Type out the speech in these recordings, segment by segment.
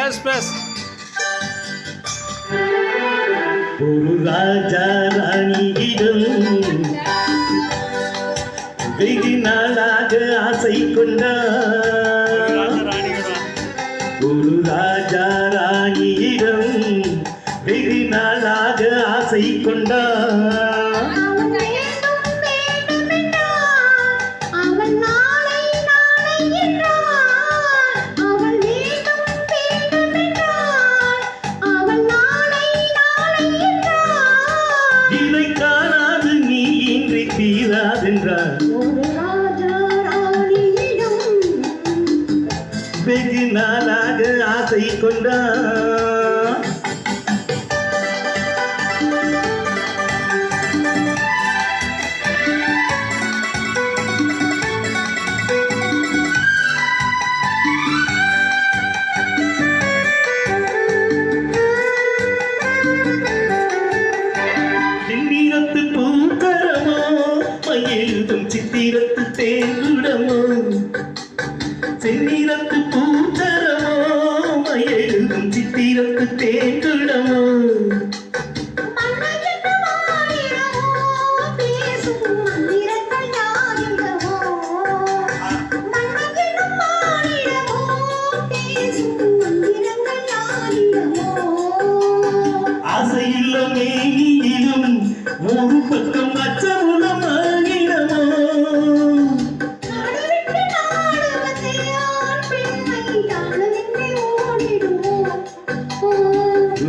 Base ஒரு ராஜா ராணியிடம் வெகு நாளாக ஆசை கொண்டார். ஒரு ராஜா ராணியிடம் வெகு நாளாக ஆசை கொண்டார். இதை காணாது நீ இன்றி தீராதென்றார். வெகு நாளாக ஆசை கொண்டார். சித்திரத்து பூக்கரமோ மயிலும் சித்திரத்து தேங்குடமோ. செந்நிறத்து பூச்சரமோ மயிலும் சித்திரத்து தேங்குடமோ. ஆசையுள்ள மேனியிலும் ஒரு பக்கம் அச்சமுடமாகிடமோ.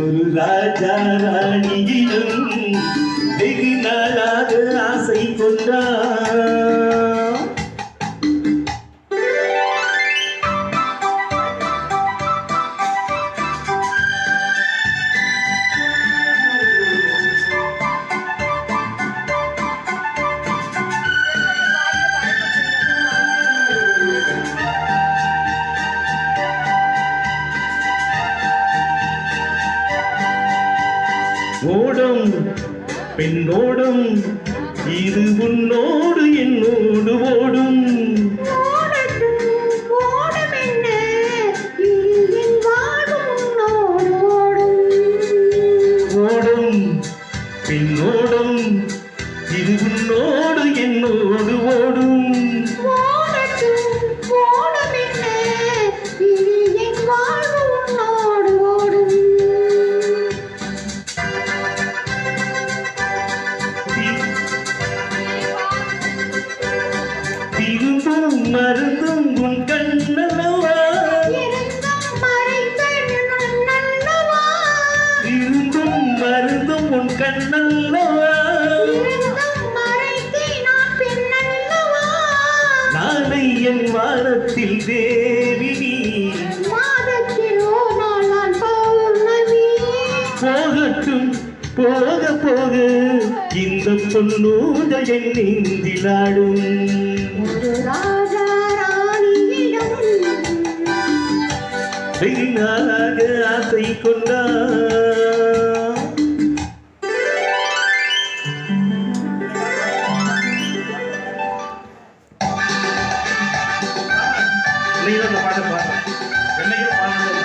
ஒரு ராஜா ராணியிலும் வெகு நாளாக ஆசை கொண்டார். ஓடும் பெண்ணோடும் இது உன்னோடு என்னோடு ஓடும். ஓடும் பெண்ணோடும் இது உன்னோடு என்னோடு ஓடும். இருந்தும் மருந்தும் உன் கண்ணல்லவா. இருந்தும் மருந்தும் உன் கண்ணல்லவா. நாளை என் வாரத்தில் தேவினி போகட்டும் போக போக இந்த பொன்னூத என் நெஞ்சிலாடும். வெகு நாளாக ஆசை கொண்டார். பாட்டு பாடுறேன் என்னைக்கும் பாடுறது.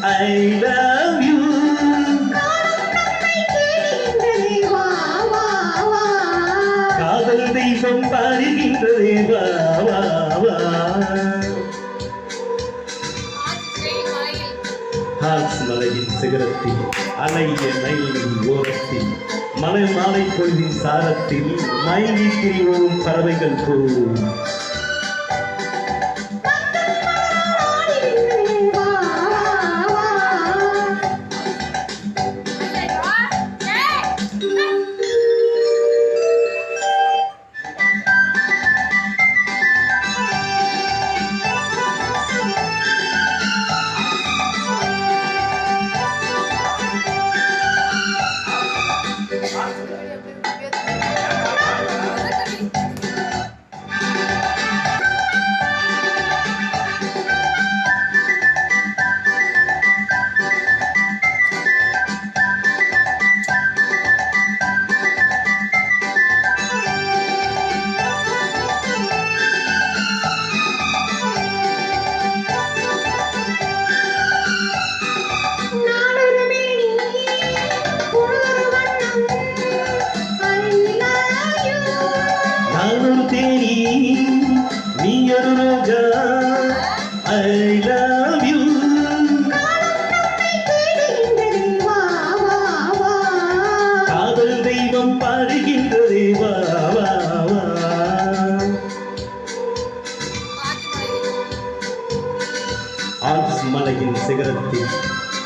I love you. காதல் தெய்வம் பாடுகின்றதே வா வா வா. ஹார்ஸ் மலையின் சிகரத்தில் அலைய நைலின் ஓரத்தில் மலை மாலை பொழுதின் சாரத்தில் மயங்கி திரிவோம் பறவைகள் போல்.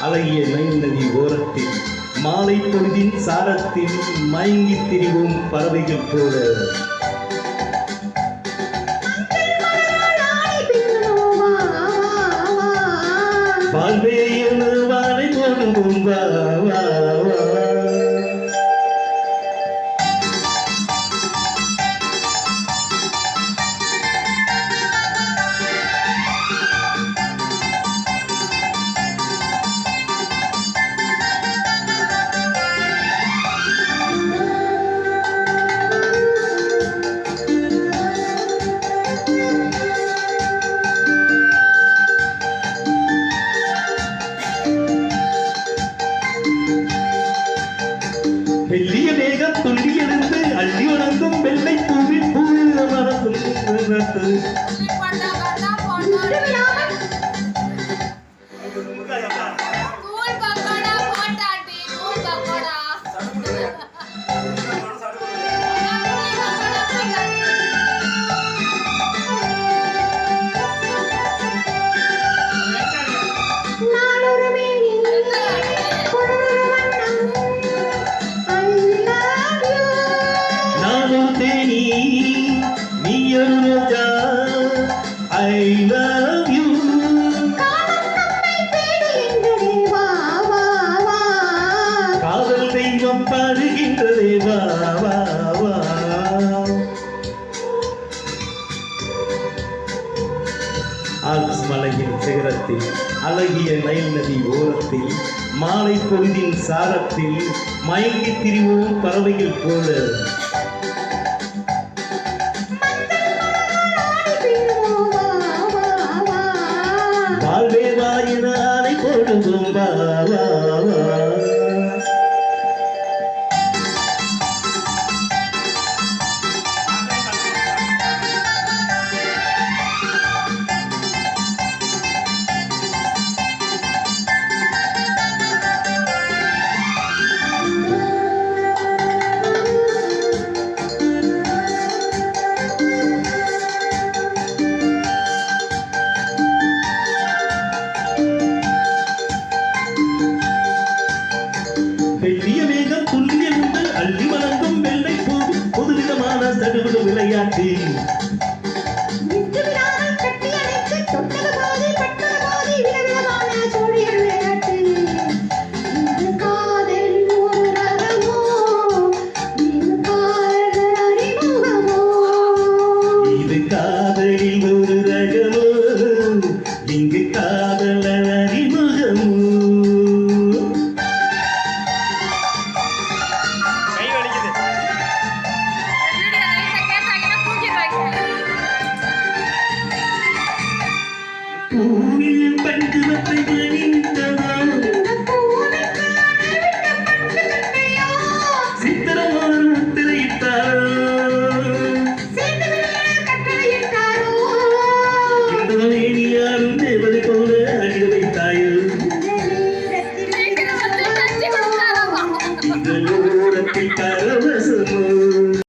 அழகிய நைல் நதி ஓரத்தில் மாலை பொழுதின் சாரத்தில் மயங்கி திரிவோம் பறவைகள் போல. வாழ்வே வாழை போடுவோம் வா வா வா. வெள்ளிய மேகம் துள்ளி எழுந்து அள்ளி வணங்கும் வெள்ளை பூவில் பூவில் மறந்து I love you. காதல் தெய்வம் பாடுகின்றதே வா வா வா. ஆல்ப்ஸ் மலையின் சிகரத்தில் அழகிய நைல் நதி ஓரத்தில் மாலை பொழுதின் சாரத்தில் மயங்கி திரிவோம் பறவைகள் போல. வாழ்வே வாயின ஆணை போடுவோம் வா வா வா. வெள்ளிய மேகம் துள்ளி எழுந்து அள்ளி வணங்கும் வெள்ளை பூ புதுவிதமான சடுகுடு விளையாட்டு.